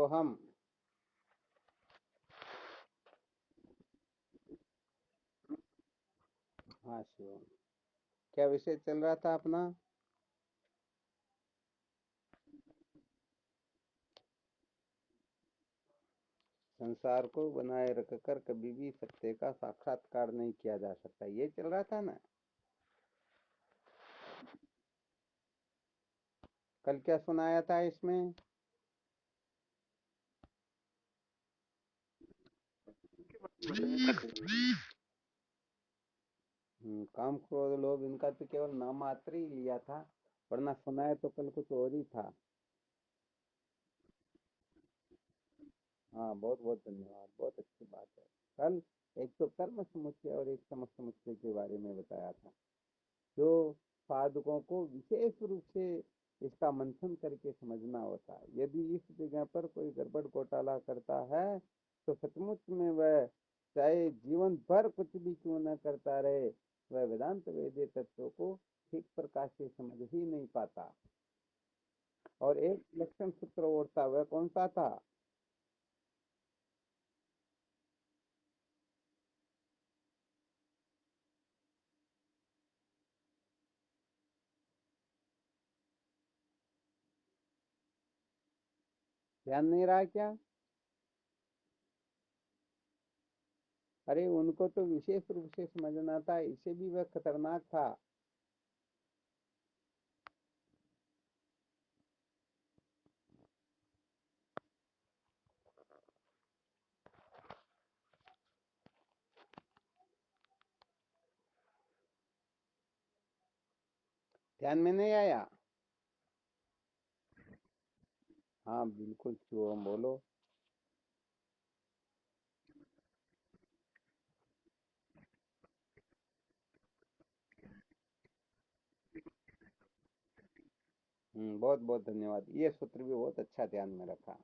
सोहम। हाँ शिवम। क्या विषय चल रहा था अपना? संसार को बनाए रखकर कभी भी सत्य का साक्षात्कार नहीं किया जा सकता, ये चल रहा था ना। कल क्या सुनाया था इसमें? काम क्रोध लोभ इनका तो केवल नाम मात्र ही लिया था, वरना सुनाया तो कल कुछ और ही था। हाँ, बहुत बहुत धन्यवाद, बहुत अच्छी बात है। कल एक तो कर्म समुच्चय और एक सम समुच्चय के बारे में बताया था, जो साधकों को विशेष रूप से इसका मंथन करके समझना होता है। यदि इस जगह पर कोई गड़बड़ घोटाला करता है तो सचमुच में वह चाहे जीवन भर कुछ भी क्यों न करता रहे, वह वेदांत वेदीय तत्व को ठीक प्रकार से समझ ही नहीं पाता। और एक लक्षण सूत्र और था, वह कौन सा था? ध्यान नहीं रहा क्या? अरे उनको तो विशेष रूप से समझना था, इसे भी वह खतरनाक था। ध्यान में नहीं आया? हाँ बिल्कुल शिवम, बोलो। बहुत बहुत धन्यवाद, ये सूत्र भी बहुत अच्छा ध्यान में रखा।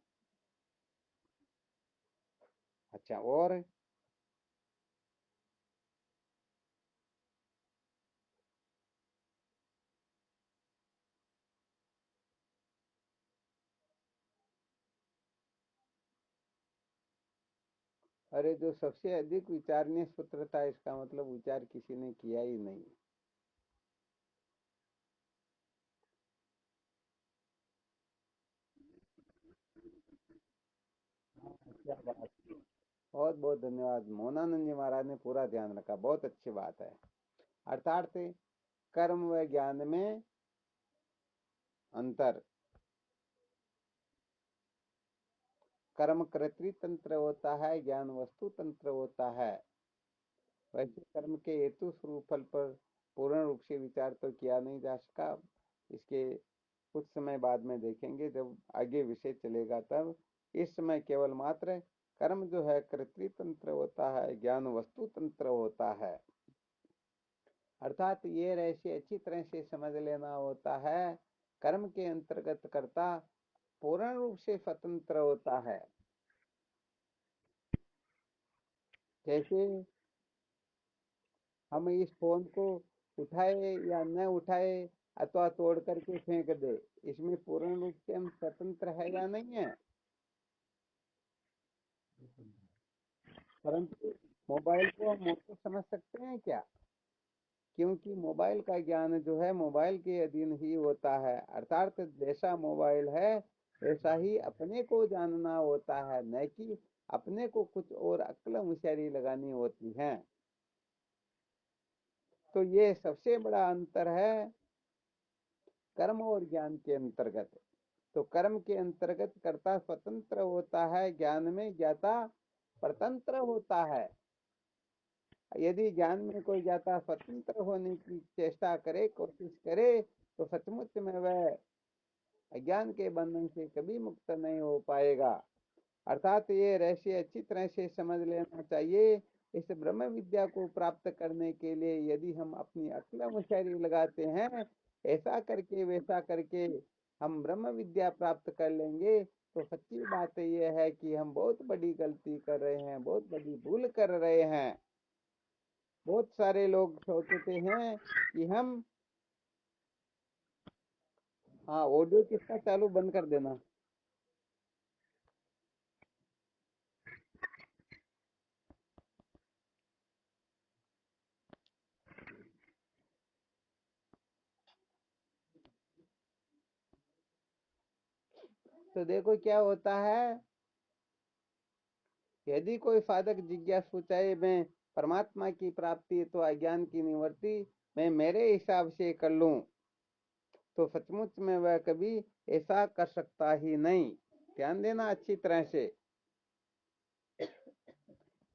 अच्छा, और? अरे जो सबसे अधिक विचारणीय सूत्र था, इसका मतलब विचार किसी ने किया ही नहीं। हाँ, क्या बात। बहुत बहुत धन्यवाद, मोहनानंद जी महाराज ने पूरा ध्यान रखा, बहुत अच्छी बात है। अर्थात कर्म व ज्ञान में अंतर। कर्म कर्तृ तंत्र होता है, ज्ञान वस्तु तंत्र होता है। वैसे कर्म के हेतु स्वरूप फल पर पूर्ण रूप से विचार तो किया नहीं जा सका। इसके कुछ समय बाद में देखेंगे, जब आगे विषय चलेगा तब। इस समय केवल मात्र कर्म जो है कर्तृ तंत्र होता है, ज्ञान वस्तु तंत्र होता है। अर्थात ये रहस्य अच्छी तरह से समझ लेना होता है। कर्म के अंतर्गत कर्ता पूर्ण रूप से स्वतंत्र होता है। जैसे हम इस फोन को उठाए या न उठाए, अथवा तोड़ करके फेंक दे, इसमें पूर्ण रूप से हम स्वतंत्र है या नहीं है? परंतु मोबाइल को हम मोटर समझ सकते हैं क्या? क्योंकि मोबाइल का ज्ञान जो है मोबाइल के अधीन ही होता है। अर्थात जैसा मोबाइल है वैसा ही अपने को जानना होता है, न कि अपने को कुछ और अक्ल होशियारी लगानी होती है। तो ये सबसे बड़ा अंतर है कर्म और ज्ञान के अंतर्गत। तो कर्म के अंतर्गत कर्ता स्वतंत्र होता है, ज्ञान में ज्ञाता परतंत्र होता है। यदि ज्ञान में कोई ज्ञाता स्वतंत्र होने की चेष्टा करे, कोशिश करे, तो सचमुच में वह अज्ञान के बंधन से कभी मुक्त नहीं हो पाएगा। अर्थात ये रहस्य अच्छी तरह से समझ लेना चाहिए। इस ब्रह्म विद्या को प्राप्त करने के लिए यदि हम अपनी अक्ल होशियारी लगाते हैं, ऐसा करके वैसा करके हम ब्रह्म विद्या प्राप्त कर लेंगे, तो सच्ची बात यह है कि हम बहुत बड़ी गलती कर रहे हैं, बहुत बड़ी भूल कर रहे हैं। बहुत सारे लोग सोचते हैं कि हम। हाँ, ऑडियो किसका चालू बंद कर देना। तो देखो क्या होता है, यदि कोई साधक जिज्ञासु चाहे मैं परमात्मा की प्राप्ति तो अज्ञान की निवृत्ति मैं मेरे हिसाब से कर लूं, तो सचमुच में वह कभी ऐसा कर सकता ही नहीं। ध्यान देना अच्छी तरह से।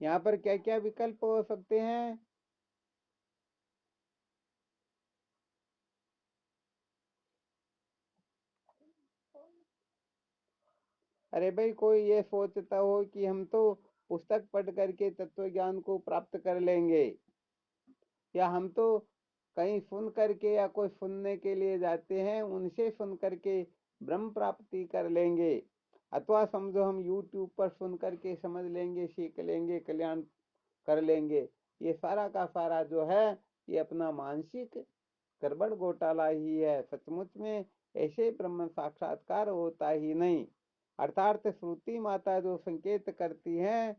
यहाँ पर क्या क्या विकल्प हो सकते हैं? अरे भाई, कोई ये सोचता हो कि हम तो पुस्तक पढ़ करके तत्व ज्ञान को प्राप्त कर लेंगे, या हम तो कहीं सुन करके या कोई सुनने के लिए जाते हैं उनसे सुन करके ब्रह्म प्राप्ति कर लेंगे, अथवा समझो हम YouTube पर सुन करके समझ लेंगे, सीख लेंगे, कल्याण कर लेंगे। ये सारा का सारा जो है ये अपना मानसिक गड़बड़ घोटाला ही है। सचमुच में ऐसे ब्रह्म साक्षात्कार होता ही नहीं। अर्थात श्रुति माता जो संकेत करती हैं,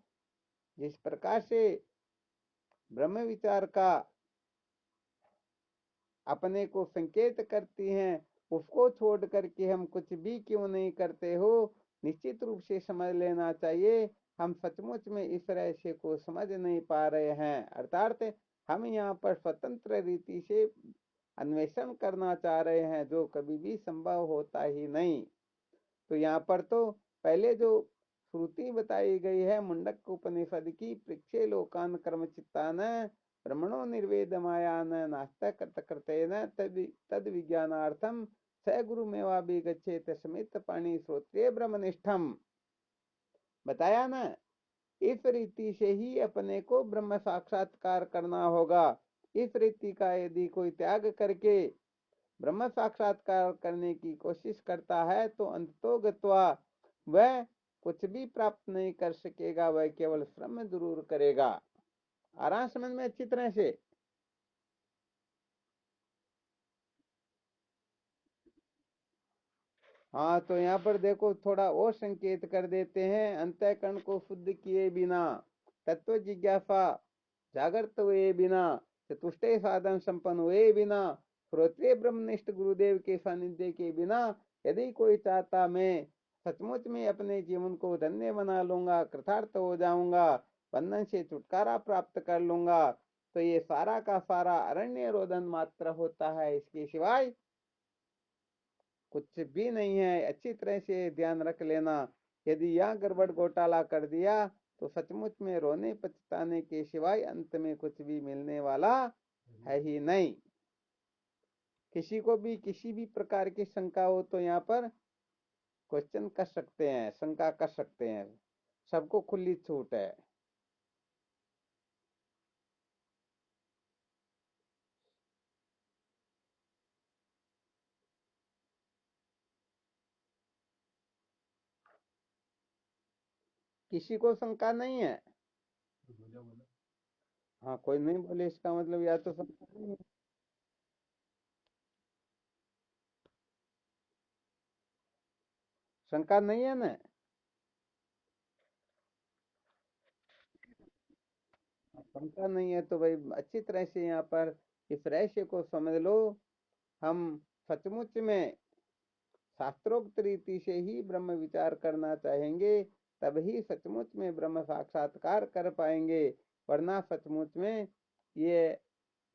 जिस प्रकार से ब्रह्म विचार का अपने को संकेत करती हैं, उसको छोड़ करके हम कुछ भी क्यों नहीं करते हो, निश्चित रूप से समझ लेना चाहिए हम सचमुच में इस रहस्य को समझ नहीं पा रहे हैं। अर्थात हम यहाँ पर स्वतंत्र रीति से अन्वेषण करना चाह रहे हैं, जो कभी भी संभव होता ही नहीं। तो यहाँ पर तो पहले जो श्रुति बताई गई है मुंडक उपनिषद की, पृक्षे लोकान कर्म चित्तान ब्रह्मणो निर्वेद मायान नास्ता कृतेन तद विज्ञानार्थम स गुरुमेवा भी गच्छेत समित पाणी श्रोत्रिय ब्रह्मनिष्ठम। बताया ना, इस रीति से ही अपने को ब्रह्म साक्षात्कार करना होगा। इस रीति का यदि कोई त्याग करके ब्रह्म साक्षात्कार करने की कोशिश करता है तो अंतो गत्वा वह कुछ भी प्राप्त नहीं कर सकेगा, वह केवल श्रम जरूर करेगा। आ रहा समझ में अच्छी तरह से? हाँ, तो यहाँ पर देखो थोड़ा और संकेत कर देते हैं। अंतःकरण को शुद्ध किए बिना, तत्व जिज्ञासा जागृत हुए बिना, चतुष्टय साधन संपन्न हुए बिना, श्रोत्रिय ब्रह्मनिष्ठ गुरुदेव के सानिध्य के बिना यदि कोई चाहता मैं सचमुच में अपने जीवन को धन्य बना लूंगा, कृतार्थ हो जाऊंगा, बंधन से छुटकारा प्राप्त कर लूंगा, तो ये सारा का सारा अरण्य रोदन मात्र होता है, इसके सिवाय कुछ भी नहीं है। अच्छी तरह से ध्यान रख लेना। यदि यह गड़बड़ घोटाला कर दिया तो सचमुच में रोने पछताने के सिवाय अंत में कुछ भी मिलने वाला है ही नहीं। किसी को भी किसी भी प्रकार की शंका हो तो यहाँ पर क्वेश्चन कर सकते हैं, शंका कर सकते हैं, सबको खुली छूट है। किसी को शंका नहीं है? हाँ, कोई नहीं बोले इसका मतलब या तो शंका नहीं है। शंका नहीं है ना? शंका नहीं है तो भाई अच्छी तरह से यहाँ पर इस रहस्य को समझ लो। हम सचमुच में शास्त्रोक्त रीति से ही ब्रह्म विचार करना चाहेंगे, तभी सचमुच में ब्रह्म साक्षात्कार कर पाएंगे। वरना सचमुच में ये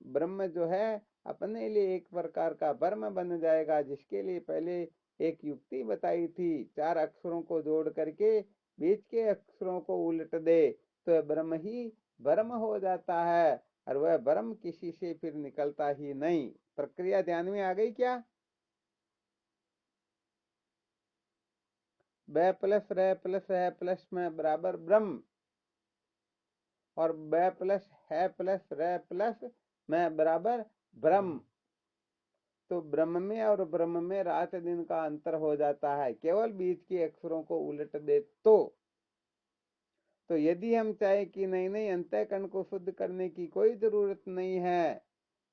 ब्रह्म जो है अपने लिए एक प्रकार का ब्रह्म बन जाएगा, जिसके लिए पहले एक युक्ति बताई थी, चार अक्षरों को जोड़ करके बीच के अक्षरों को उलट दे तो ब्रह्म ही ब्रह्म हो जाता है, और वह ब्रह्म किसी से फिर निकलता ही नहीं। प्रक्रिया ध्यान में आ गई क्या? ब प्लस र प्लस है प्लस में बराबर ब्रह्म, और ब प्लस है प्लस र प्लस में बराबर ब्रह्म। तो ब्रह्म में और ब्रह्म में रात दिन का अंतर हो जाता है, केवल बीच के अक्षरों को उलट दे तो यदि हम चाहे कि नहीं नहीं अंतःकरण को शुद्ध करने की कोई जरूरत नहीं है,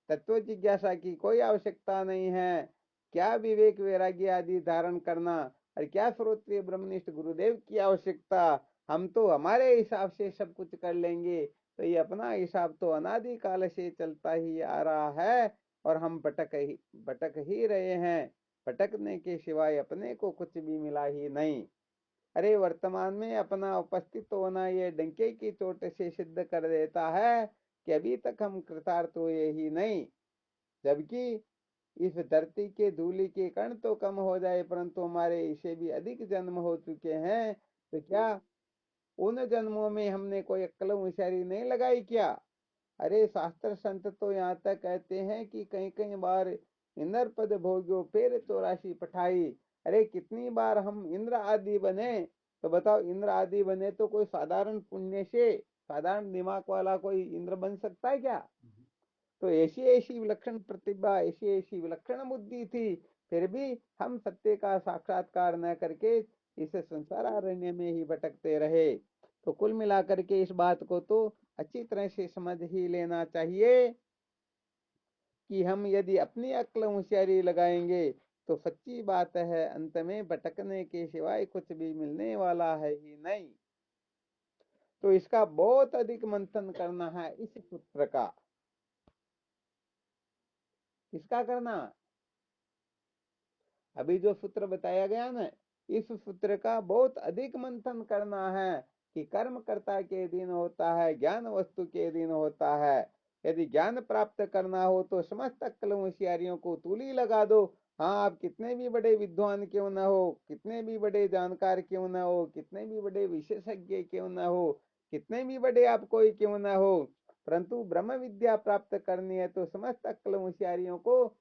तत्व जिज्ञासा की कोई आवश्यकता नहीं है, क्या विवेक वैराग्य आदि धारण करना और क्या श्रोत्रिय ब्रह्मनिष्ठ गुरुदेव की आवश्यकता, हम तो हमारे हिसाब से सब कुछ कर लेंगे, तो ये अपना हिसाब तो अनादि काल से चलता ही आ रहा है और हम भटक ही रहे हैं। भटकने के सिवाय अपने को कुछ भी मिला ही नहीं। अरे वर्तमान में अपना उपस्थित होना ये डंके की चोट से सिद्ध कर देता है कि अभी तक हम कृतार्थ हुए ही नहीं। जबकि इस धरती के धूलि के कण तो कम हो जाए, परंतु हमारे इससे भी अधिक जन्म हो चुके हैं। तो क्या उन जन्मों में हमने कोई अक्ल होशियारी नहीं लगाई क्या? अरे शास्त्र संत तो यहाँ तक कहते हैं कि कहीं कहीं बार इंद्र पद भोग्यो फिर 84 पठाई। अरे कितनी बार हम इंद्र आदि बने। तो बताओ, इंद्र आदि बने तो कोई साधारण पुण्य से साधारण दिमाग वाला कोई इंद्र बन सकता है क्या? तो ऐसी ऐसी विलक्षण प्रतिभा, ऐसी ऐसी विलक्षण बुद्धि थी, फिर भी हम सत्य का साक्षात्कार न करके इस संसार अरण्य में ही भटकते रहे। तो कुल मिलाकर के इस बात को तो अच्छी तरह से समझ ही लेना चाहिए कि हम यदि अपनी अक्ल होशियारी लगाएंगे तो सच्ची बात है, अंत में भटकने के सिवाय कुछ भी मिलने वाला है ही नहीं। तो इसका बहुत अधिक मंथन करना है इस सूत्र का। किसका करना? अभी जो सूत्र बताया गया ना, इस सूत्र का बहुत अधिक मंथन करना है कि कर्म कर्ता के दिन होता है, ज्ञान वस्तु के दिन होता है। यदि ज्ञान प्राप्त करना हो तो समस्त अक्ल होशियारियों को तूली लगा दो। हाँ, आप कितने भी बड़े विद्वान क्यों न हो, कितने भी बड़े जानकार क्यों न हो, कितने भी बड़े विशेषज्ञ क्यों न हो, कितने भी बड़े आप कोई क्यों न हो, परंतु ब्रह्म विद्या प्राप्त करनी है तो समस्त अक्ल होशियारियों को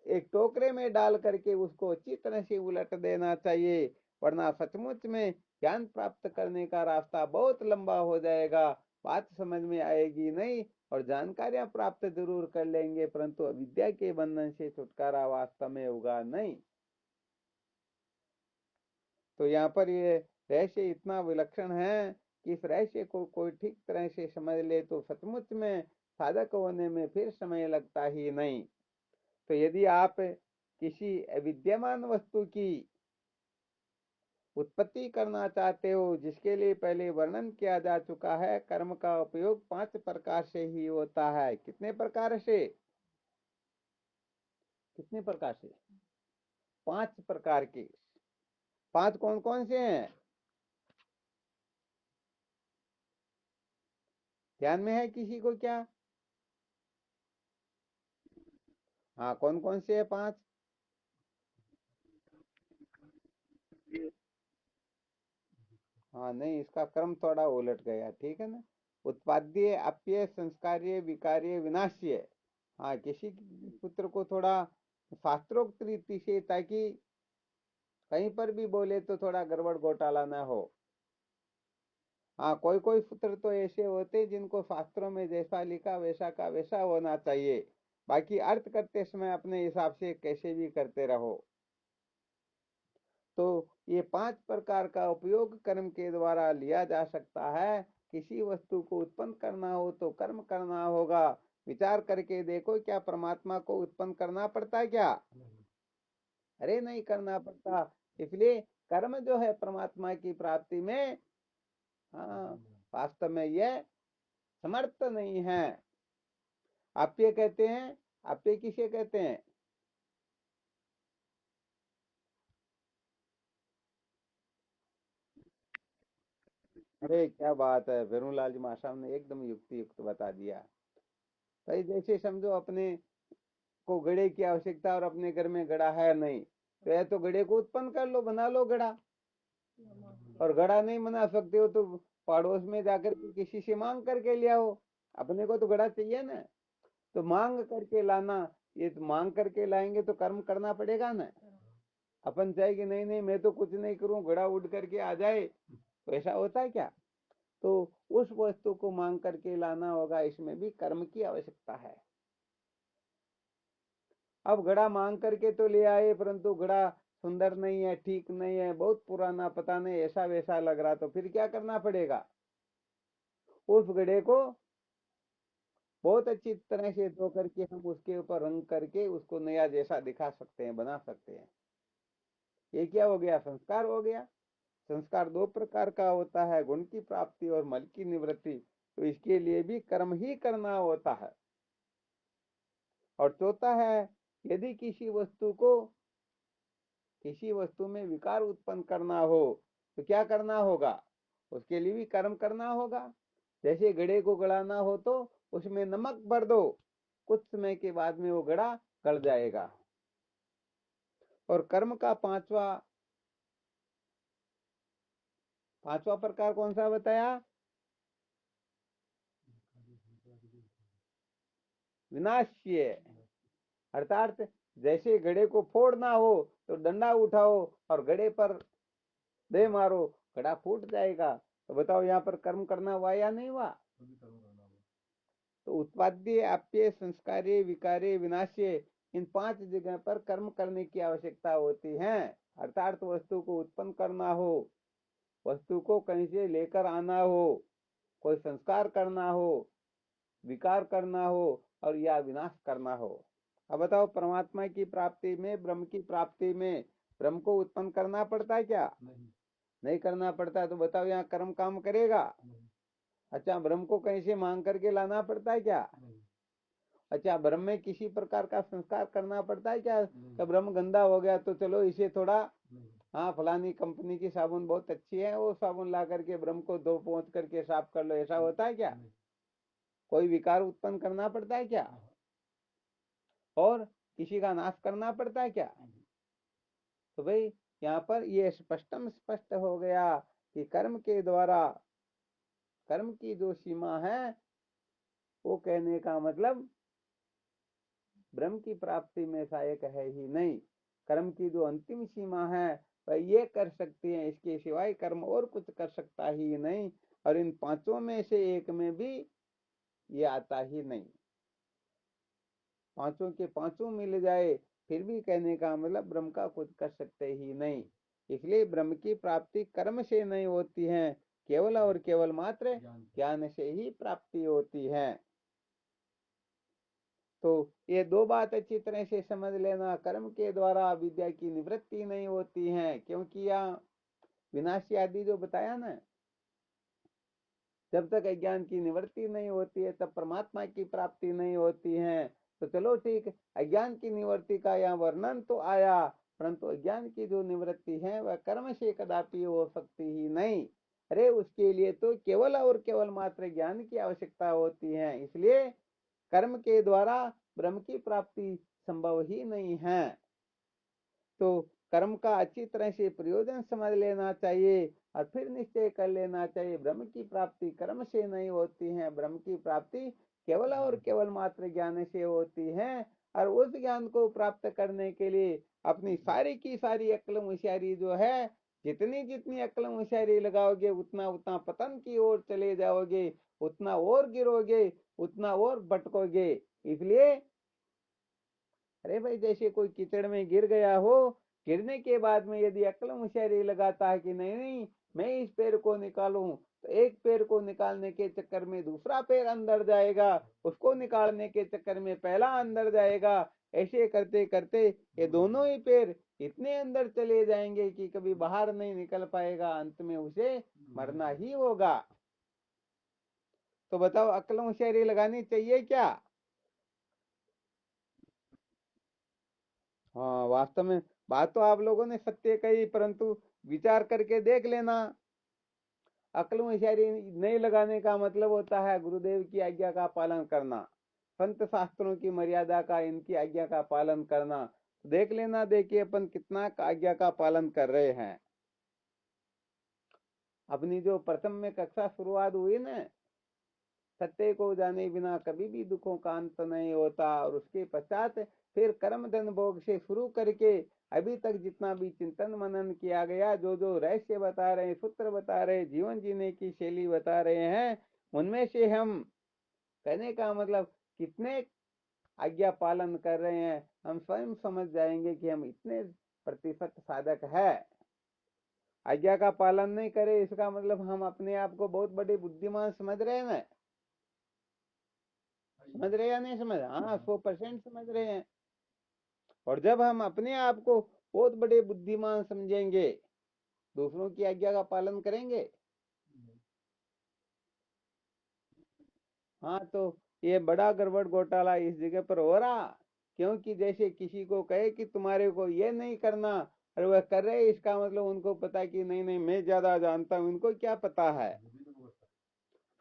एक टोकरे में डाल करके उसको अच्छी तरह से उलट देना चाहिए, वरना सचमुच में ज्ञान प्राप्त करने का रास्ता बहुत लंबा हो जाएगा, बात समझ में आएगी नहीं, और जानकारियां प्राप्त जरूर कर लेंगे परंतु अविद्या के बंधन से छुटकारा वास्तव में होगा नहीं। तो यहाँ पर ये रहस्य इतना विलक्षण है कि इस रहस्य को कोई ठीक तरह से समझ ले तो सचमुच में साधक होने में फिर समय लगता ही नहीं। तो यदि आप किसी विद्यमान वस्तु की उत्पत्ति करना चाहते हो, जिसके लिए पहले वर्णन किया जा चुका है, कर्म का उपयोग 5 प्रकार से ही होता है। कितने प्रकार से? कितने प्रकार से? 5 प्रकार के। 5 कौन कौन से हैं? ध्यान में है किसी को क्या? हाँ, कौन कौन से है 5? हाँ नहीं, इसका क्रम थोड़ा उलट गया, ठीक है ना। उत्पाद्य, अप्य, संस्कार्य, विकार्य, विनाश्य। हाँ, किसी पुत्र को थोड़ा शास्त्रोक्त रीति से, ताकि कहीं पर भी बोले तो थोड़ा गड़बड़ घोटाला ना हो। हाँ, कोई कोई पुत्र तो ऐसे होते जिनको शास्त्रों में जैसा लिखा वैसा का वैसा होना चाहिए, बाकी अर्थ करते समय अपने हिसाब से कैसे भी करते रहो। तो ये 5 प्रकार का उपयोग कर्म के द्वारा लिया जा सकता है। किसी वस्तु को उत्पन्न करना हो तो कर्म करना होगा। विचार करके देखो, क्या परमात्मा को उत्पन्न करना पड़ता है क्या? अरे नहीं करना पड़ता। इसलिए कर्म जो है परमात्मा की प्राप्ति में, हाँ, वास्तव में यह समर्थ नहीं है। आप ये कहते हैं, आप ये किसे कहते हैं? अरे क्या बात है, वेरूलाल जी महाशय ने एकदम युक्ति युक्त बता दिया। भाई जैसे समझो अपने को घड़े की आवश्यकता और अपने घर में घड़ा है नहीं, तो या तो घड़े को उत्पन्न कर लो, बना लो घड़ा। और घड़ा नहीं बना सकते हो तो पड़ोस में जाकर के किसी से मांग करके ले आओ। अपने को तो घड़ा चाहिए ना, तो मांग करके लाना। ये तो मांग करके लाएंगे तो कर्म करना पड़ेगा ना। अपन चाहे कि नहीं नहीं मैं तो कुछ नहीं करूं, घड़ा उड़ करके आ जाए, तो ऐसा होता है क्या? तो उस वस्तु को मांग करके लाना होगा, इसमें भी कर्म की आवश्यकता है। अब घड़ा मांग करके तो ले आए, परंतु घड़ा सुंदर नहीं है, ठीक नहीं है, बहुत पुराना, पता नहीं ऐसा वैसा लग रहा, तो फिर क्या करना पड़ेगा? उस घड़े को बहुत अच्छी तरह से धो करके हम उसके ऊपर रंग करके उसको नया जैसा दिखा सकते हैं, बना सकते हैं। ये क्या हो गया? संस्कार हो गया। संस्कार 2 प्रकार का होता है, गुण की प्राप्ति और मल की निवृत्ति। तो इसके लिए भी कर्म ही करना होता है। और चौथा है, यदि किसी वस्तु को किसी वस्तु में विकार उत्पन्न करना हो तो क्या करना होगा, उसके लिए भी कर्म करना होगा। जैसे घड़े को गड़ाना हो तो उसमें नमक भर दो, कुछ समय के बाद में वो घड़ा गड़ जाएगा। और कर्म का पांचवा प्रकार कौन सा बताया, विनाश्य। अर्थात जैसे घड़े को फोड़ना हो तो डंडा उठाओ और घड़े पर दे मारो, घड़ा फूट जाएगा। तो बताओ यहाँ पर कर्म करना हुआ या नहीं हुआ। तो उत्पाद्य, आप्य, संस्कार्य, विकार्य, विनाश्य, इन 5 जगह पर कर्म करने की आवश्यकता होती है। अर्थात वस्तु को उत्पन्न करना हो, वस्तु को कहीं से लेकर आना हो, कोई संस्कार करना हो, विकार करना हो और या विनाश करना हो। अब बताओ परमात्मा की प्राप्ति में, ब्रह्म की प्राप्ति में ब्रह्म को उत्पन्न करना पड़ता है क्या, नहीं करना पड़ता। तो बताओ यहाँ कर्म काम करेगा। अच्छा, ब्रह्म को कहीं से मांग करके लाना पड़ता है क्या। अच्छा, ब्रह्म में किसी प्रकार का संस्कार करना पड़ता है क्या, कि ब्रह्म गंदा हो गया तो चलो इसे थोड़ा, हाँ फलानी कंपनी की साबुन बहुत अच्छी है, वो साबुन ला करके ब्रह्म को धो पोंछ करके साफ कर लो, ऐसा होता है क्या। कोई विकार उत्पन्न करना पड़ता है क्या, और किसी का नाश करना पड़ता है क्या। तो भाई यहाँ पर ये स्पष्ट हो गया कि कर्म के द्वारा, कर्म की जो सीमा है वो कहने का मतलब ब्रह्म की प्राप्ति में सहायक है ही नहीं। कर्म की जो अंतिम सीमा है वह ये कर सकती है, इसके सिवाय कर्म और कुछ कर सकता ही नहीं। और इन 5 में से एक में भी ये आता ही नहीं। 5 के 5 मिल जाए फिर भी कहने का मतलब ब्रह्म का कुछ कर सकते ही नहीं। इसलिए ब्रह्म की प्राप्ति कर्म से नहीं होती है, केवल और केवल मात्र ज्ञान से ही प्राप्ति होती है। तो ये 2 बात अच्छी तरह से समझ लेना। कर्म के द्वारा विद्या की निवृत्ति नहीं होती है, क्योंकि यहाँ विनाशी आदि जो बताया ना, जब तक अज्ञान की निवृत्ति नहीं होती है तब परमात्मा की प्राप्ति नहीं होती है। तो चलो ठीक, अज्ञान की निवृत्ति का यहाँ वर्णन तो आया, परंतु अज्ञान की जो निवृत्ति है वह कर्म से कदापि हो सकती ही नहीं। अरे उसके लिए तो केवल और केवल मात्र ज्ञान की आवश्यकता होती है। इसलिए कर्म के द्वारा ब्रह्म की प्राप्ति संभव ही नहीं है। तो कर्म का अच्छी तरह से प्रयोजन समझ लेना चाहिए और फिर निश्चय कर लेना चाहिए ब्रह्म की प्राप्ति कर्म से नहीं होती है, ब्रह्म की प्राप्ति केवल और केवल मात्र ज्ञान से होती है। और उस ज्ञान को प्राप्त करने के लिए अपनी सारी की सारी अक्ल होशियारी जो है, जितनी जितनी अक्ल होशियारी लगाओगे उतना उतना पतन की ओर चले जाओगे, उतना और गिरोगे, उतना और भटकोगे। इसलिए अरे भाई जैसे कोई कीचड़ में गिर गया हो, गिरने के बाद में यदि अक्ल होशियारी लगाता है कि नहीं नहीं मैं इस पैर को निकालूं, तो एक पैर को निकालने के चक्कर में दूसरा पैर अंदर जाएगा, उसको निकालने के चक्कर में पहला अंदर जाएगा। ऐसे करते करते ये दोनों ही पैर इतने अंदर चले जाएंगे कि कभी बाहर नहीं निकल पाएगा, अंत में उसे मरना ही होगा। तो बताओ अक्ल होशियारी लगानी चाहिए क्या। हाँ वास्तव में बात तो आप लोगों ने सत्य कही, परंतु विचार करके देख लेना। अक्ल होशियारी नहीं लगाने का मतलब होता है गुरुदेव की आज्ञा का पालन करना, संत शास्त्रों की मर्यादा का, इनकी आज्ञा का पालन करना। देख लेना, देखिए अपन कितना आज्ञा का पालन कर रहे हैं। अपनी जो प्रथम में कक्षा शुरुआत हुई ना, सत्य को जाने बिना कभी भी दुखों का अंत नहीं होता, और उसके पश्चात फिर कर्म धन भोग से शुरू करके अभी तक जितना भी चिंतन मनन किया गया, जो जो रहस्य बता रहे, सूत्र बता रहे, जीवन जीने की शैली बता रहे हैं, उनमें से हम कहने का मतलब कितने आज्ञा पालन कर रहे हैं, हम स्वयं समझ जाएंगे कि हम इतने प्रतिशत साधक है। आज्ञा का पालन नहीं करे इसका मतलब हम अपने आप को बहुत बड़े बुद्धिमान समझ रहे हैं ना। समझ रहे या नहीं समझ, हाँ 100% समझ रहे हैं। और जब हम अपने आप को बहुत बड़े बुद्धिमान समझेंगे, दूसरों की आज्ञा का पालन करेंगे। हाँ तो ये बड़ा गड़बड़ घोटाला इस जगह पर हो रहा, क्योंकि जैसे किसी को कहे कि तुम्हारे को ये नहीं करना और वह कर रहे इसका मतलब उनको पता है कि नहीं नहीं मैं ज्यादा जानता हूँ, उनको क्या पता है।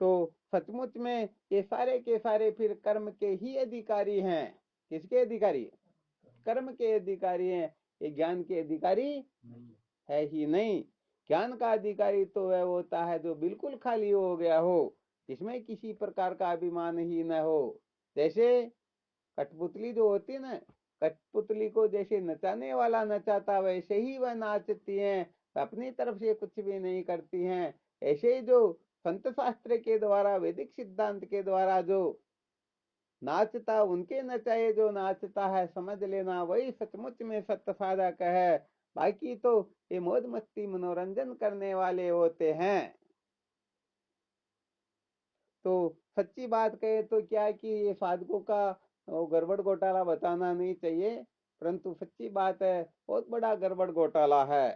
तो सचमुच में ये सारे के सारे फिर कर्म के ही अधिकारी हैं। किसके अधिकारी? कर्म के अधिकारी हैं, ये ज्ञान के अधिकारी है ही नहीं। ज्ञान का अधिकारी तो वह होता है जो बिल्कुल खाली हो गया हो, जिसमें किसी प्रकार का अभिमान ही न हो। जैसे कठपुतली जो होती है ना, कठपुतली को जैसे नचाने वाला नचाता वैसे ही वह नाचती हैं, अपनी तरफ से कुछ भी नहीं करती हैं। ऐसे ही जो संत शास्त्र के द्वारा, वैदिक सिद्धांत के द्वारा जो नाचता, उनके नचाए जो नाचता है, समझ लेना वही सचमुच में सत्य साधक है। बाकी तो ये मौज मस्ती मनोरंजन करने वाले होते हैं। तो सच्ची बात कहे तो क्या है कि ये साधकों का गड़बड़ घोटाला बताना नहीं चाहिए, परंतु सच्ची बात है बहुत बड़ा गड़बड़ घोटाला है।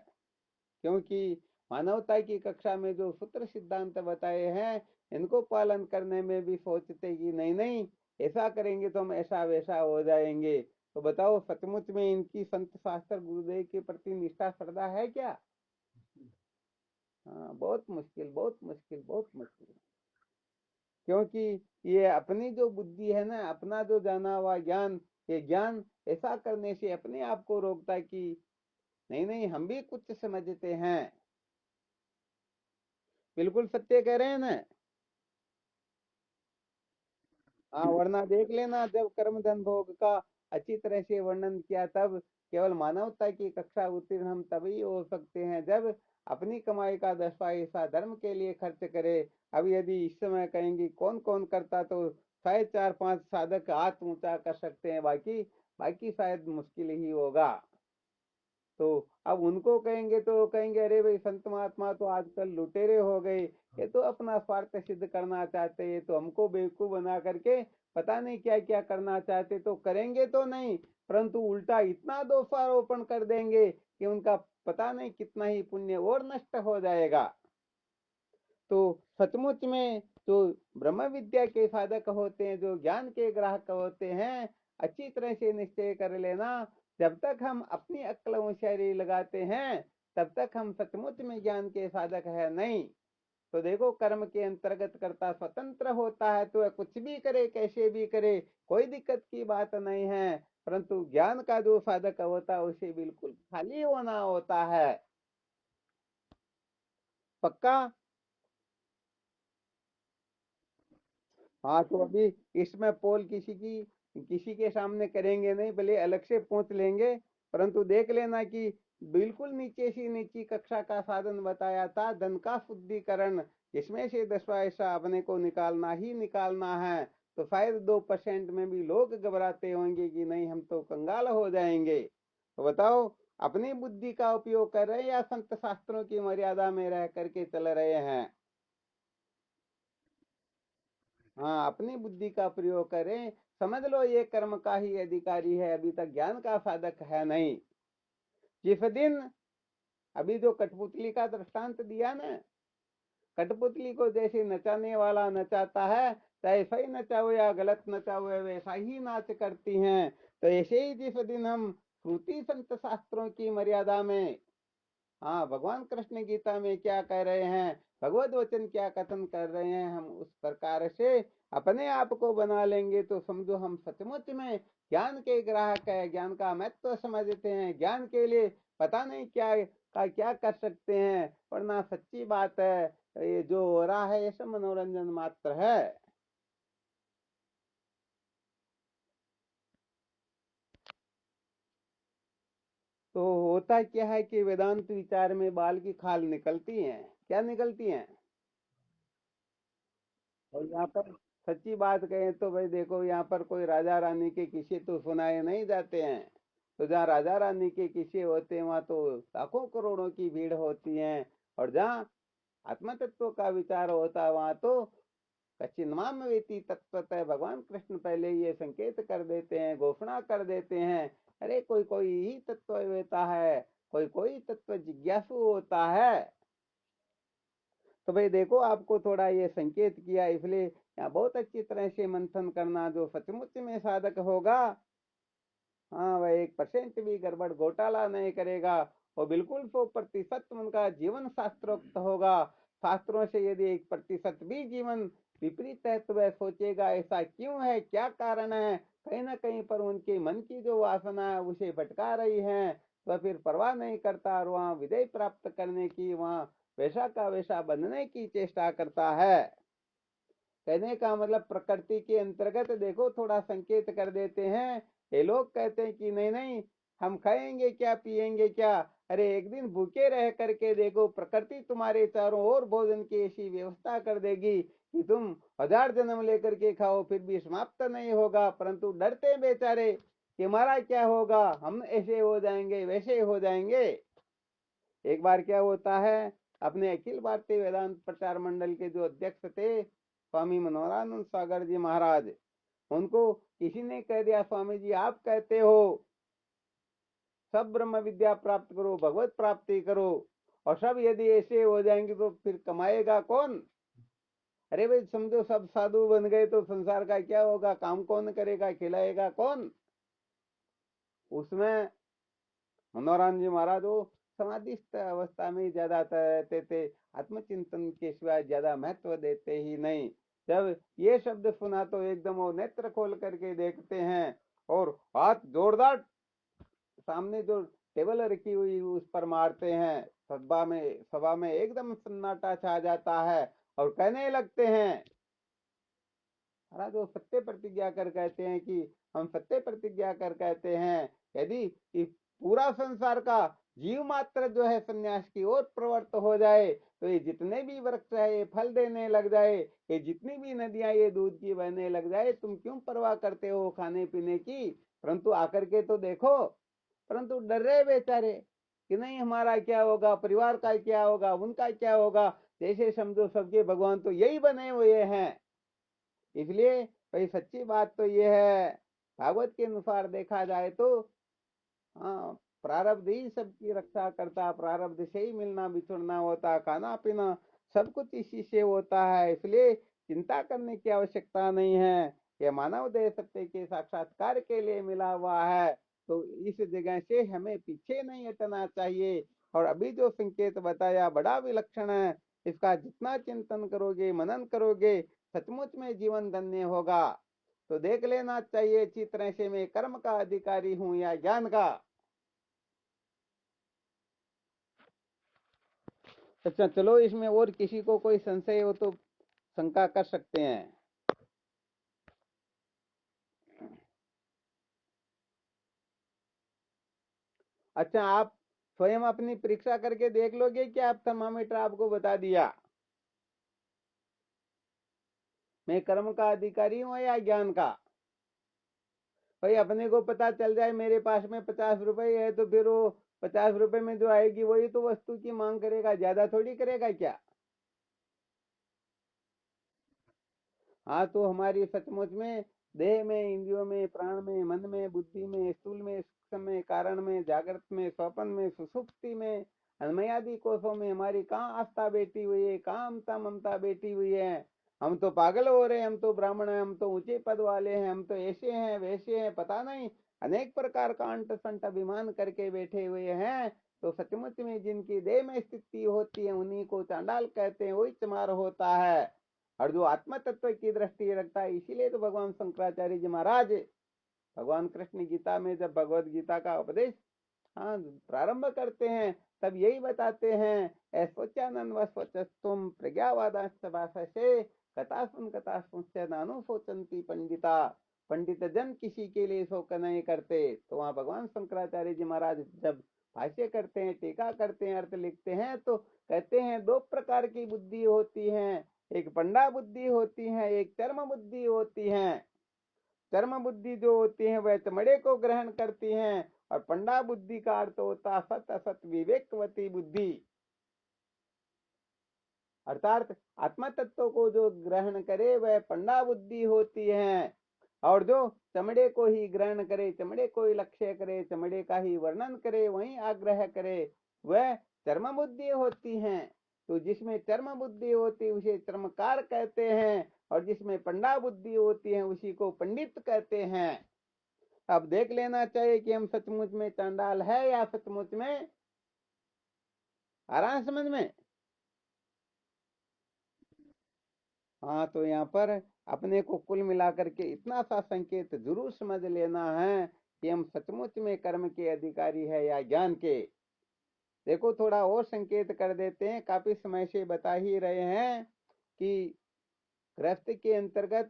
क्योंकि मानवता की कक्षा में जो सूत्र सिद्धांत बताए हैं, इनको पालन करने में भी सोचते कि नहीं नहीं ऐसा करेंगे तो हम ऐसा वैसा हो जाएंगे। तो बताओ सचमुच में इनकी संत शास्त्र गुरुदेव के प्रति निष्ठा श्रद्धा है क्या? हाँ, बहुत मुश्किल, बहुत मुश्किल, बहुत मुश्किल। क्योंकि ये अपनी जो बुद्धि है ना, अपना जो जाना हुआ ज्ञान, ये ज्ञान ऐसा करने से अपने आप को रोकता है कि नहीं नहीं हम भी कुछ समझते हैं। बिल्कुल सत्य कह रहे हैं ना। हाँ, वरना देख लेना जब कर्म धन भोग का अच्छी तरह से वर्णन किया, तब केवल मानवता की कक्षा उत्तीर्ण हम तभी हो सकते हैं जब अपनी कमाई का 10वां हिस्सा धर्म के लिए खर्च करे। अब यदि इस समय कहेंगे कौन कौन करता, तो शायद 4-5 साधक हाथ ऊंचा कर सकते हैं, बाकी बाकी शायद मुश्किल ही होगा। तो अब उनको कहेंगे तो कहेंगे अरे भाई संत महात्मा तो आजकल लुटेरे हो गए, ये तो अपना स्वार्थ सिद्ध करना चाहते हैं, तो हमको बेवकूफ बना करके पता नहीं क्या क्या करना चाहते, तो करेंगे तो नहीं, परंतु उल्टा इतना दोषारोपण कर देंगे कि उनका पता नहीं कितना ही पुण्य और नष्ट हो जाएगा। तो सचमुच में जो ब्रह्म विद्या के साधक होते हैं, जो ज्ञान के ग्राहक होते हैं, अच्छी तरह से निश्चय कर लेना, जब तक हम अपनी अक्ल होशियारी लगाते हैं तब तक हम सचमुच में ज्ञान के साधक है नहीं। तो देखो कर्म के अंतर्गत कर्ता स्वतंत्र होता है, तो वह कुछ भी करे कैसे भी करे कोई दिक्कत की बात नहीं है, परंतु ज्ञान का जो साधक होता है उसे बिल्कुल खाली होना होता है। पक्का? हाँ, तो अभी इसमें पोल किसी के सामने करेंगे नहीं, भले अलग से पूछ लेंगे, परंतु देख लेना कि बिल्कुल नीचे से नीची कक्षा का साधन बताया था, धन का शुद्धिकरण, जिसमें से 10वां हिस्सा अपने को निकालना ही निकालना है। तो शायद 2% में भी लोग घबराते होंगे कि नहीं हम तो कंगाल हो जाएंगे। तो बताओ अपनी बुद्धि का उपयोग कर रहे हैं या संत शास्त्रों की मर्यादा में रह करके चल रहे हैं? हाँ, अपनी बुद्धि का प्रयोग करें। समझ लो ये कर्म का ही अधिकारी है, अभी तक ज्ञान का साधक है नहीं। जिस दिन अभी जो कठपुतली का दृष्टांत दिया ना, कठपुतली को जैसे नचाने वाला नचाता है, चाहे सही नचाओ या गलत नचाओ वैसा ही नाच करती हैं। तो ऐसे ही जिस दिन हम श्रुति संत शास्त्रों की मर्यादा में, हाँ भगवान कृष्ण गीता में क्या कह रहे हैं, भगवत वचन क्या कथन कर रहे हैं, हम उस प्रकार से अपने आप को बना लेंगे, तो समझो हम सचमुच में ज्ञान के ग्राहक है, ज्ञान का महत्व तो समझते हैं, ज्ञान के लिए पता नहीं क्या कर सकते हैं। वरना सच्ची बात है, ये जो हो रहा है ये सब मनोरंजन मात्र है। तो होता क्या है कि वेदांत विचार में बाल की खाल निकलती है, क्या निकलती है। और यहाँ पर सच्ची बात कहें तो भाई देखो, यहाँ पर कोई राजा रानी के किस्से तो सुनाए नहीं जाते हैं। तो जहाँ राजा रानी के किस्से होते हैं वहां तो लाखों करोड़ों की भीड़ होती है। और जहाँ आत्म तत्व का विचार होता है वहां तो कच्छिन्माम वेति तत्वतः भगवान कृष्ण पहले ये संकेत कर देते हैं, घोषणा कर देते हैं, अरे कोई कोई ही तत्व होता है, कोई कोई तत्व जिज्ञासु होता है। तो भाई देखो आपको थोड़ा ये संकेत किया, इसलिए यहाँ बहुत अच्छी तरह से मंथन करना, जो सचमुच में साधक होगा, हाँ वह 1% भी गड़बड़ घोटाला नहीं करेगा, वो बिल्कुल 100% उनका जीवन शास्त्रोक्त होगा। शास्त्रों से यदि 1% भी जीवन विपरीत है तो वह सोचेगा ऐसा क्यों है, क्या कारण है, कहीं ना कहीं पर उनके मन की जो वासना है उसे भटका रही है, तो फिर परवाह नहीं करता और वहां विजय प्राप्त करने की, वहां वैसा का वैसा बनने की चेष्टा करता है। कहने का मतलब प्रकृति के अंतर्गत देखो थोड़ा संकेत कर देते हैं। ये लोग कहते हैं कि नहीं नहीं, हम खाएंगे क्या पिएंगे क्या, अरे एक दिन भूखे रह करके देखो, प्रकृति तुम्हारे चारों ओर भोजन की ऐसी व्यवस्था कर देगी कि तुम 1000 जन्म लेकर के खाओ फिर भी समाप्त नहीं होगा। परंतु डरते बेचारे कि हमारा क्या होगा, हम ऐसे हो जाएंगे वैसे हो जाएंगे। एक बार क्या होता है, अपने अखिल भारतीय वेदांत प्रचार मंडल के जो अध्यक्ष थे स्वामी मनोहरानंद सागर जी महाराज, उनको किसी ने कह दिया, स्वामी जी आप कहते हो सब ब्रह्म विद्या प्राप्त करो, भगवत प्राप्ति करो, और सब यदि ऐसे हो जाएंगे तो फिर कमाएगा कौन। अरे भाई समझो सब साधु बन गए तो संसार का क्या होगा, काम कौन करेगा, खिलाएगा कौन। उसमें मनोहरानंद जी महाराज वो समाधिस्थ अवस्था में ज्यादातर रहते थे, आत्मचिंतन के सिवाय ज्यादा महत्व देते ही नहीं। जब ये शब्द सुना तो एकदम वो नेत्र खोल करके देखते हैं और हाथ जोरदार सामने जो टेबल रखी हुई उस पर मारते हैं। सभा में एकदम सन्नाटा छा जाता है और कहने लगते हैं, महाराज वो सत्य प्रतिज्ञा कर कहते हैं कि हम सत्य प्रतिज्ञा कर कहते हैं यदि पूरा संसार का जीव मात्र जो है सन्यास की ओर प्रवृत्त हो जाए तो ये जितने भी वृक्ष है ये फल देने लग जाए, ये जितनी भी नदियां ये दूध की बहने लग जाए, तुम क्यों परवाह करते हो खाने पीने की। परंतु आकर के तो देखो, परंतु डर रहे बेचारे कि नहीं हमारा क्या होगा, परिवार का क्या होगा, उनका क्या होगा। जैसे समझो सबके भगवान तो यही बने हुए हैं। इसलिए भाई सच्ची बात तो ये है, भागवत के अनुसार देखा जाए तो हाँ, प्रारब्ध ही सबकी रक्षा करता, प्रारब्ध से ही मिलना बिछुड़ना होता, खाना पीना सब कुछ इसी से होता है। इसलिए चिंता करने की आवश्यकता नहीं है, ये मानव देह सत्य के साक्षात्कार के लिए मिला हुआ है। तो इस जगह से हमें पीछे नहीं हटना चाहिए। और अभी जो संकेत बताया बड़ा विलक्षण है, इसका जितना चिंतन करोगे मनन करोगे सचमुच में जीवन धन्य होगा। तो देख लेना चाहिए अच्छी तरह से मैं कर्म का अधिकारी हूँ या ज्ञान का। अच्छा चलो, इसमें और किसी को कोई संशय हो तो शंका कर सकते हैं। अच्छा आप स्वयं अपनी परीक्षा करके देख लोगे कि आप थर्मामीटर आपको बता दिया मैं कर्म का अधिकारी हूँ या ज्ञान का। भाई अपने को पता चल जाए मेरे पास में 50 रुपए है तो फिर वो 50 रुपए में जो आएगी वही तो वस्तु की मांग करेगा, ज्यादा थोड़ी करेगा क्या। हाँ तो हमारी सचमुच में देह में, इंद्रियों में, प्राण में, मन में, बुद्धि में, स्थूल में, सूक्ष्म में, कारण में, जागृत में, स्वप्न में, सुषुप्ति में, अन्मयादि कोषों में हमारी कहाँ आस्था बैठी हुई है, कहाँ ममता ममता बैठी हुई है। हम तो पागल हो रहे हैं, हम तो ब्राह्मण हैं, हम तो ऊंचे पद वाले हैं, हम तो ऐसे हैं वैसे हैं, पता नहीं अनेक प्रकार का अंट संट अभिमान करके बैठे हुए हैं। तो सचमुच में जिनकी देह में स्थिति होती है उन्हीं को चांडाल कहते हैं, वही चमार होता है। और जो आत्म तत्व की दृष्टि रखता है, इसीलिए तो भगवान शंकराचार्य जी महाराज भगवान कृष्ण गीता में जब भगवत गीता का उपदेश हाँ प्रारंभ करते हैं तब यही बताते हैं, ऐश्वचानन वस्वचस्तुम प्रज्ञावादाश्च भाषसे कथा सुन नानु सोचंती पंडिता। पंडित जन किसी के लिए शोक नहीं करते। तो वहाँ भगवान शंकराचार्य जी महाराज जब भाष्य करते हैं, टीका करते हैं, अर्थ लिखते हैं तो कहते हैं दो प्रकार की बुद्धि होती है, एक पंडा बुद्धि होती है, एक चर्म बुद्धि होती है। चर्म बुद्धि जो होती है वह चमड़े को ग्रहण करती है, और पंडा बुद्धि का अर्थ होता सत असत विवेकवती बुद्धि, अर्थात आत्मा तत्व को जो ग्रहण करे वह पंडा बुद्धि होती है। और जो चमड़े को ही ग्रहण करे, चमड़े को ही लक्ष्य करे, चमड़े का ही वर्णन करे, वही आग्रह करे, वह चर्म बुद्धि होती है। तो जिसमें चर्म बुद्धि होती है उसे चर्मकार कहते हैं, और जिसमें पंडा बुद्धि होती है उसी को पंडित कहते हैं। अब देख लेना चाहिए कि हम सचमुच में चांडाल है या सचमुच में आ रहा है समझ में? हाँ, तो यहाँ पर अपने को कुल मिलाकर के इतना सा संकेत जरूर समझ लेना है कि हम सचमुच में कर्म के अधिकारी है या ज्ञान के। देखो थोड़ा और संकेत कर देते हैं, काफी समय से बता ही रहे हैं कि गृहस्थ के अंतर्गत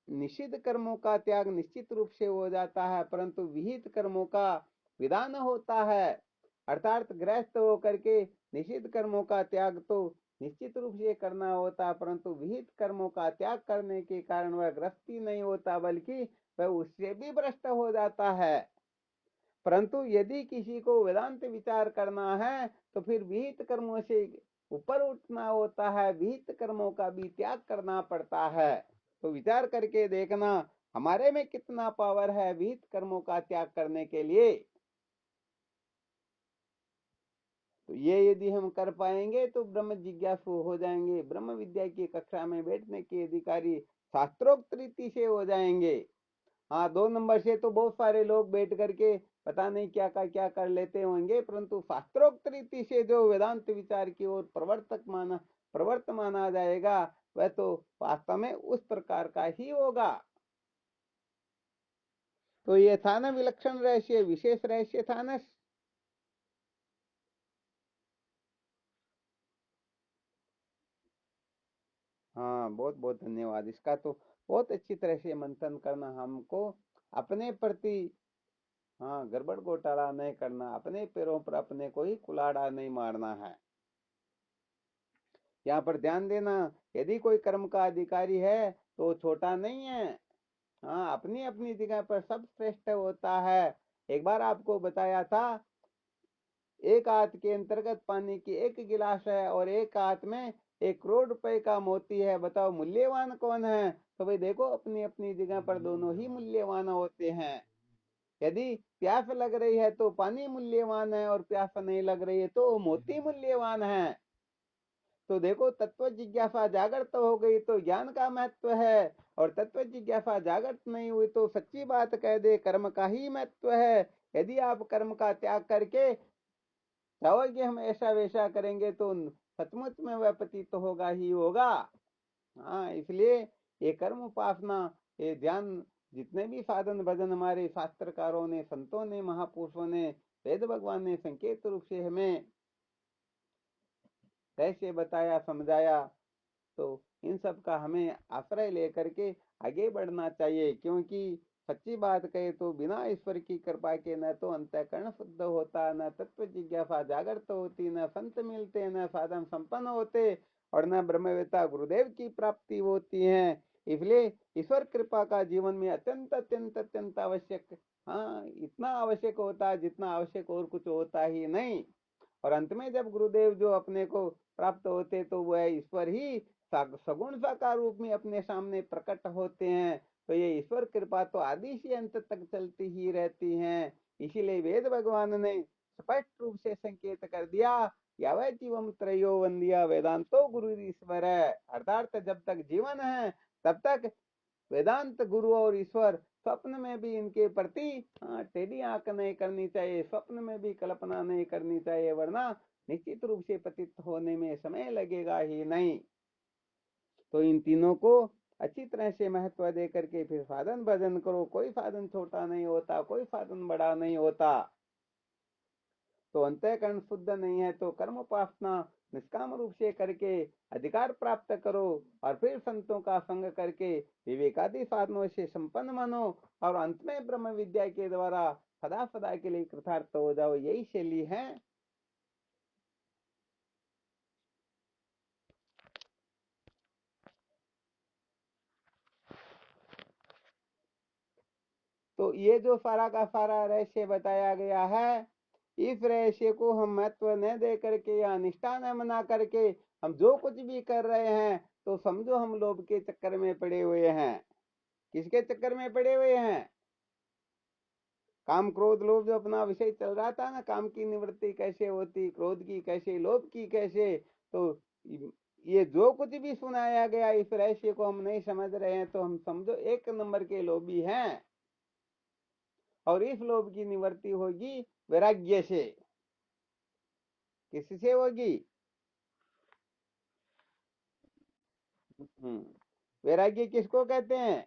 निषिद्ध कर्मों का त्याग निश्चित रूप से हो जाता है, परंतु विहित कर्मों का विधान होता है। अर्थात गृहस्थ होकर के निषिद्ध कर्मों का त्याग तो निश्चित रूप से करना होता, परंतु विहित कर्मों का त्याग करने के कारण वह गृहस्थी नहीं होता, बल्कि वह उससे भी भ्रष्ट हो जाता है। परंतु यदि किसी को वेदांत विचार करना है तो फिर विहित कर्मों से ऊपर उठना होता है, विहित कर्मों का भी त्याग करना पड़ता है। तो विचार करके देखना हमारे में कितना पावर है विहित कर्मों का त्याग करने के लिए। तो ये यदि हम कर पाएंगे तो ब्रह्म जिज्ञासु हो जाएंगे, ब्रह्म विद्या की कक्षा में बैठने के अधिकारी शास्त्रोक्त रीति से हो जाएंगे। हाँ, 2 नंबर से तो बहुत सारे लोग बैठ करके पता नहीं क्या का क्या कर लेते होंगे, परंतु शास्त्रोक्त रीति से जो वेदांत विचार की ओर प्रवर्त माना जाएगा वह तो वास्तव में उस प्रकार का ही होगा। तो ये था ना विलक्षण रहस्य, विशेष रहस्य था ना। हाँ, बहुत बहुत धन्यवाद। इसका तो बहुत अच्छी तरह से मंथन करना हमको अपने प्रति। हाँ, गड़बड़ घोटाला नहीं करना, अपने पैरों पर अपने को ही कुलाड़ा नहीं मारना है। यहाँ पर ध्यान देना, यदि कोई कर्म का अधिकारी है तो छोटा नहीं है। हाँ, अपनी अपनी जगह पर सब श्रेष्ठ होता है। एक बार आपको बताया था, एक हाथ के अंतर्गत पानी की एक गिलास है और एक हाथ में 1 करोड़ रुपए का मोती है। बताओ मूल्यवान कौन है? तो भाई देखो अपनी अपनी जगह पर दोनों ही मूल्यवान होते हैं। यदि प्यास लग रही है तो पानी मूल्यवान है, और प्यास नहीं लग रही है तो मोती मूल्यवान है। तो देखो तत्व जिज्ञासा जागृत हो गई तो ज्ञान का महत्व है, और तत्व जिज्ञासा जागृत नहीं हुई तो सच्ची बात कह दे कर्म का ही महत्व है। यदि आप कर्म का त्याग करके चाहोगे हम ऐसा वैसा करेंगे तो सचमुच में वह पतित तो होगा ही होगा। हाँ, इसलिए ये कर्म उपासना, ये ध्यान, जितने भी साधन भजन हमारे शास्त्रकारों ने, संतों ने, महापुरुषों ने, वेद भगवान ने संकेत रूप से हमें कैसे बताया समझाया, तो इन सब का हमें आश्रय लेकर के आगे बढ़ना चाहिए। क्योंकि सच्ची बात कहे तो बिना ईश्वर की कृपा के न तो अंतःकरण शुद्ध होता, न तत्व जिज्ञासा जागृत होती, न संत मिलते, न साधन संपन्न होते, और न ब्रह्मवेत्ता गुरुदेव की प्राप्ति होती है। इसलिए ईश्वर कृपा का जीवन में अत्यंत अत्यंत अत्यंत आवश्यक, हाँ, इतना आवश्यक होता है जितना आवश्यक और कुछ होता ही नहीं। और अंत में जब गुरुदेव जो अपने को प्राप्त होते तो वह ईश्वर ही सगुण साकार रूप में अपने सामने प्रकट होते हैं। तो ये ईश्वर कृपा तो आदि से अंत तक चलती ही रहती है। इसीलिए वेद भगवान ने स्पष्ट रूप से संकेत कर दिया, यावत जीवम त्रयो वंदिया वेदांतो गुरु ईश्वर है। अर्थात जब तक जीवन है तब तक वेदांत गुरु और ईश्वर, स्वप्न में भी इनके प्रति टेढ़ी आंख नहीं करनी चाहिए, स्वप्न में भी कल्पना नहीं करनी चाहिए, वरना निश्चित रूप से पतित होने में समय लगेगा ही नहीं। तो इन तीनों को अच्छी तरह से महत्व दे करके फिर साधन भजन करो। कोई साधन छोटा नहीं होता, कोई साधन बड़ा नहीं होता। तो अंतःकरण शुद्ध नहीं है तो कर्म उपासना निष्काम रूप से करके अधिकार प्राप्त करो, और फिर संतों का संग करके विवेकादि साधनों से संपन्न मानो, और अंत में ब्रह्म विद्या के द्वारा सदा सदा के लिए कृतार्थ हो जाओ। यही शैली है। तो ये जो सारा का सारा रहस्य बताया गया है, इस रहस्य को हम महत्व न दे करके या निष्ठा न मना करके हम जो कुछ भी कर रहे हैं तो समझो हम लोभ के चक्कर में पड़े हुए हैं। किसके चक्कर में पड़े हुए हैं? काम क्रोध लोभ जो अपना विषय चल रहा था ना, काम की निवृत्ति कैसे होती, क्रोध की कैसे, लोभ की कैसे। तो ये जो कुछ भी सुनाया गया इस रहस्य को हम नहीं समझ रहे हैं तो हम समझो 1 नंबर के लोभी हैं, और इस लोभ की निवृत्ति होगी वैराग्य से। किससे होगी? वैराग्य किसको कहते हैं?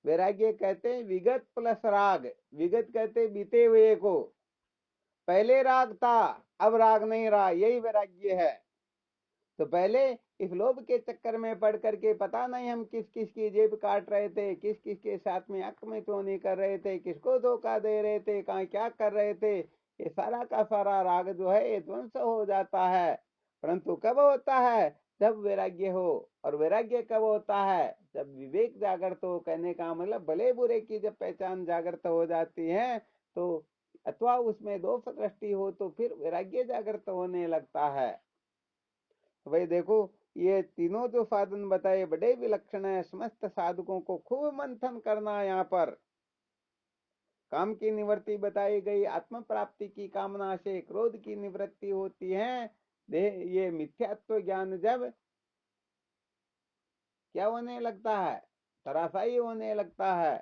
वैराग्य कहते हैं विगत प्लस राग। विगत कहते हैं बीते हुए को, पहले राग था अब राग नहीं रहा, यही वैराग्य है। तो पहले इस लोभ के चक्कर में पड़ करके पता नहीं हम किस किस की जेब काट रहे थे, किस किस के साथ में अक में चोनी कर रहे थे, किसको धोखा दे रहे थे, कहाँ क्या कर रहे थे, ये सारा का सारा राग जो है ये ध्वंस हो जाता है। परंतु कब होता है? जब वैराग्य हो। और वैराग्य कब होता है? जब विवेक जागृत हो। कहने का मतलब भले बुरे की जब पहचान जागृत हो जाती है तो, अथवा उसमें दोष दृष्टि हो तो फिर वैराग्य जागृत होने लगता है। तो भाई देखो, ये तीनों जो साधन बताए बड़े विलक्षण है। समस्त साधकों को खूब मंथन करना है। यहाँ पर काम की निवृत्ति बताई गई, आत्म प्राप्ति की कामना से क्रोध की निवृत्ति होती है। ये मिथ्यात्व ज्ञान जब क्या होने लगता है? धराशायी होने लगता है।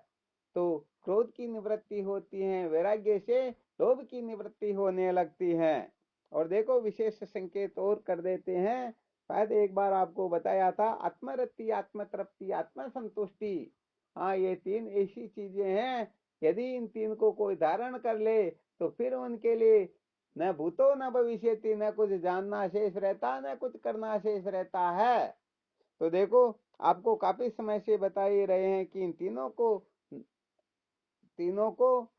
तो क्रोध की निवृत्ति होती है, वैराग्य से लोभ की निवृत्ति होने लगती है। और देखो विशेष संकेत और कर देते हैं। शायद एक बार आपको बताया था, आत्मरति, आत्मतृप्ति, आत्मसंतुष्टि। हाँ, ये तीन ऐसी चीजें हैं, यदि इन तीन को कोई धारण कर ले तो फिर उनके लिए न भूतो न भविष्यति, न कुछ जानना शेष रहता न कुछ करना शेष रहता है। तो देखो, आपको काफी समय से बता ही रहे हैं कि इन तीनों को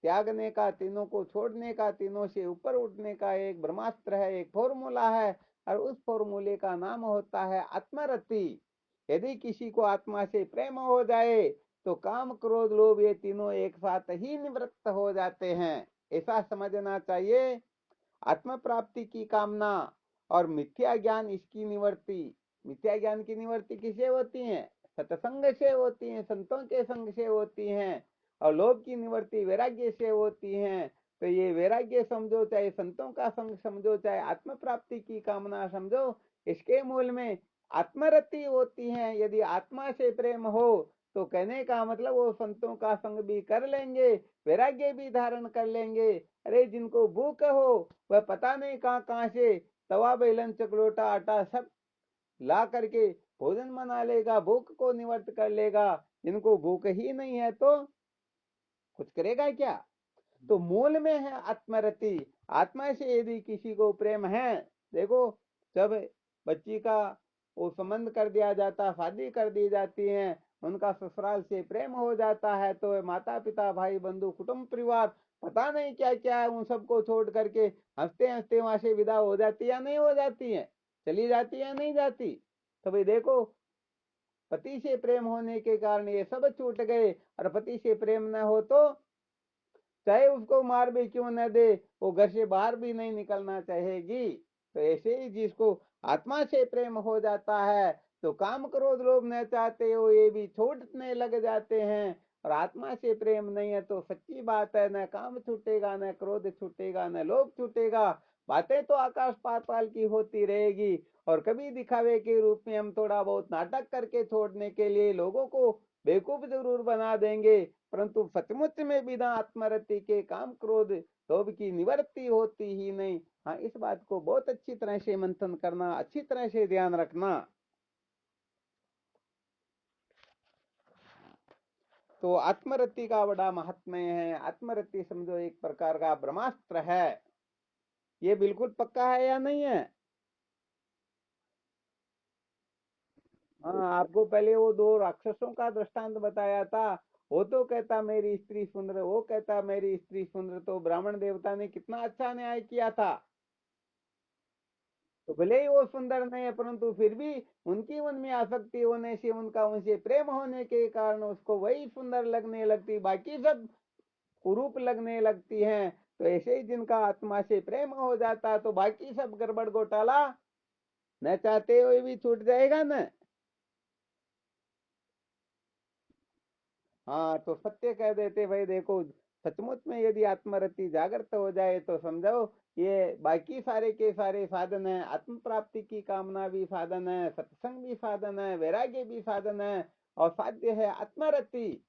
त्यागने का, तीनों को छोड़ने का, तीनों से ऊपर उठने का एक ब्रह्मास्त्र है, एक फॉर्मूला है। और उस फॉर्मूले का नाम होता है आत्मरति। यदि किसी को आत्मा से प्रेम हो जाए तो काम क्रोध लोभ ये तीनों एक साथ ही निवृत्त हो जाते हैं, ऐसा समझना चाहिए। आत्म प्राप्ति की कामना और मिथ्या ज्ञान इसकी निवृत्ति। मिथ्या ज्ञान की निवृत्ति किसे होती है? सत्संग से होती है, संतों के संग से होती है। और लोभ की निवृत्ति वैराग्य से होती है। तो ये वैराग्य समझो, चाहे संतों का संग समझो, चाहे आत्म प्राप्ति की कामना समझो, इसके मूल में आत्मरति होती है। यदि आत्मा से प्रेम हो तो कहने का मतलब वो संतों का संग भी कर लेंगे, वैराग्य भी धारण कर लेंगे। अरे जिनको भूख हो वह पता नहीं कहाँ कहाँ से तवा बेलन चकलोटा आटा सब ला करके भोजन बना लेगा, भूख को निवृत्त कर लेगा। जिनको भूख ही नहीं है तो कुछ करेगा क्या? तो मूल में है आत्मरति। आत्मा से यदि किसी को प्रेम है, देखो जब बच्ची का वो संबंध कर दिया जाता, शादी कर दी जाती है, उनका ससुराल से प्रेम हो जाता है तो माता पिता भाई बंधु कुटुंब परिवार पता नहीं क्या क्या है, उन सबको छोड़ करके हंसते हंसते वहां से विदा हो जाती या नहीं हो जाती है, चली जाती या नहीं जाती। तो भाई देखो, पति से प्रेम होने के कारण ये सब छूट गए। और पति से प्रेम न हो तो चाहे उसको मार भी क्यों न दे, वो घर से बाहर भी नहीं निकलना चाहेगी। तो ऐसे ही जिसको आत्मा से प्रेम हो जाता है तो काम क्रोध लोभ न चाहते हो ये भी छूटने लग जाते हैं। और आत्मा से प्रेम नहीं है तो सच्ची बात है, न काम छूटेगा, न क्रोध छूटेगा, न लोभ छूटेगा। बातें तो आकाश पाताल की होती रहेगी। और कभी दिखावे के रूप में हम थोड़ा बहुत नाटक करके छोड़ने के लिए लोगों को बेवकूफ जरूर बना देंगे, परंतु सचमुच में बिना आत्मरति के काम क्रोध लोभ की निवृत्ति होती ही नहीं। हाँ, इस बात को बहुत अच्छी तरह से मंथन करना, अच्छी तरह से ध्यान रखना। तो आत्मरति का बड़ा महात्म्य है। आत्मरति समझो एक प्रकार का ब्रह्मास्त्र है। ये बिल्कुल पक्का है या नहीं है? हाँ, आपको पहले वो दो राक्षसों का दृष्टांत बताया था। वो तो कहता मेरी स्त्री सुंदर, वो कहता मेरी स्त्री सुंदर, तो ब्राह्मण देवता ने कितना अच्छा न्याय किया था। तो भले ही वो सुंदर नहीं है परंतु फिर भी उनकी उनमें आसक्ति होने से, उनका उनसे प्रेम होने के कारण उसको वही सुंदर लगने लगती, बाकी सब कुरूप लगने लगती हैं। तो ऐसे ही जिनका आत्मा से प्रेम हो जाता तो बाकी सब गड़बड़ घोटाला न चाहते हुए भी छूट जाएगा न। हाँ, तो सत्य कह देते भाई देखो, सचमुच में यदि आत्मरति जागृत हो जाए तो समझो ये बाकी सारे के सारे साधन है। आत्म प्राप्ति की कामना भी साधन है, सत्संग भी साधन है, वैराग्य भी साधन है। और साध्य है आत्मरति।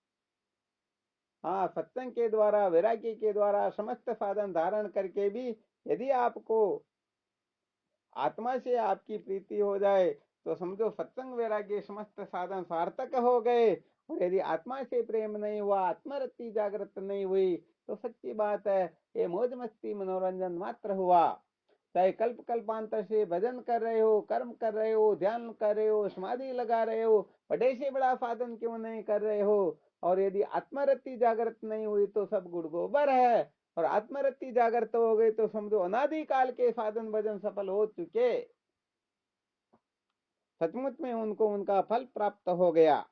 हाँ, सत्संग के द्वारा, वैराग्य के द्वारा समस्त साधन धारण करके भी यदि आपको आत्मा से आपकी प्रीति हो जाए तो समझो सत्संग वैराग्य समस्त साधन सार्थक हो गए। और यदि आत्मा से प्रेम नहीं हुआ, आत्मरति जागृत नहीं हुई, तो सच्ची बात है ये मौज मस्ती मनोरंजन मात्र हुआ। चाहे कल्प कल्पांतर से भजन कर रहे हो, कर्म कर रहे हो, ध्यान कर रहे हो, समाधि लगा रहे हो, बड़े से बड़ा साधन क्यों नहीं कर रहे हो, और यदि आत्मरति जागृत नहीं हुई तो सब गुड़ गोबर है। और आत्मरति जागृत हो गई तो समझो अनादि काल के साधन भजन सफल हो चुके, सचमुच में उनको उनका फल प्राप्त हो गया।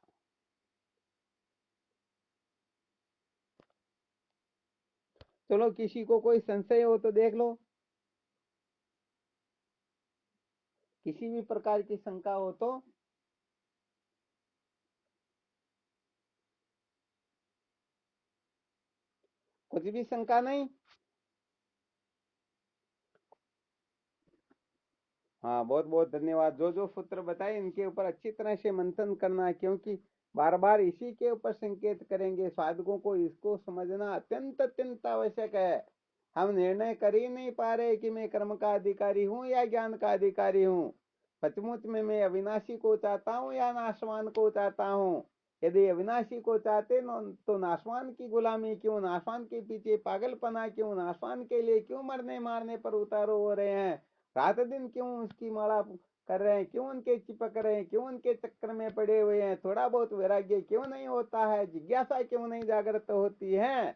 चलो किसी को कोई संशय हो तो देख लो, किसी भी प्रकार की शंका हो तो। कुछ भी शंका नहीं। हाँ, बहुत बहुत धन्यवाद। जो जो सूत्र बताए इनके ऊपर अच्छी तरह से मंथन करना है, क्योंकि बार बार इसी के ऊपर संकेत करेंगे। साधकों को इसको समझना अत्यंत अत्यंत आवश्यक है। हम निर्णय कर ही नहीं पा रहे कि मैं कर्म का अधिकारी हूँ या ज्ञान का अधिकारी हूँ। सचमुच में मैं अविनाशी को चाहता हूँ या नाशवान को चाहता हूँ। यदि अविनाशी को चाहते तो नाशवान की गुलामी क्यों, नाशवान के पीछे पागलपना क्यों, नाशवान के लिए क्यों मरने मारने पर उतारू हो रहे हैं, रात दिन क्यों उसकी माला कर रहे हैं, क्यों उनके चिपक रहे हैं, क्यों उनके चक्कर में पड़े हुए हैं, थोड़ा बहुत वैराग्य क्यों नहीं होता है, जिज्ञासा क्यों नहीं जागृत होती है।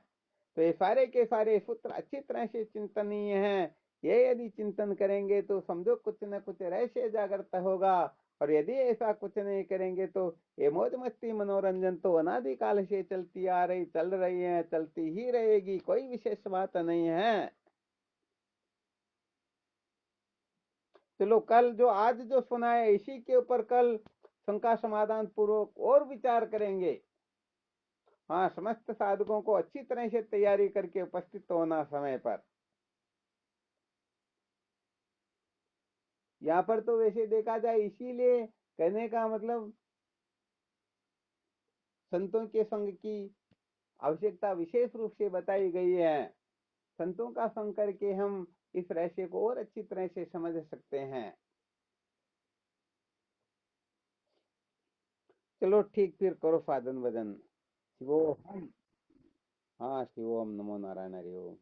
तो ये सारे के सारे सूत्र अच्छी तरह से चिंतनीय हैं। ये यदि चिंतन करेंगे तो समझो कुछ न कुछ रहस्य जागृत होगा। और यदि ऐसा कुछ नहीं करेंगे तो ये मौज मस्ती मनोरंजन तो अनादिकाल से चलती आ रही, चल रही है, चलती ही रहेगी, कोई विशेष बात नहीं है। चलो कल जो आज जो सुना है इसी के ऊपर कल शंका समाधान पूर्वक और विचार करेंगे। हाँ, समस्त साधकों को अच्छी तरह से तैयारी करके उपस्थित होना समय पर। यहाँ पर तो वैसे देखा जाए, इसीलिए कहने का मतलब संतों के संग की आवश्यकता विशेष रूप से बताई गई है। संतों का संग करके हम इस रहस्य को और अच्छी तरह से समझ सकते हैं। चलो ठीक, फिर करो साधन भजन। शिवो हम। हाँ, शिवोम नमो नारायण हरि ओम।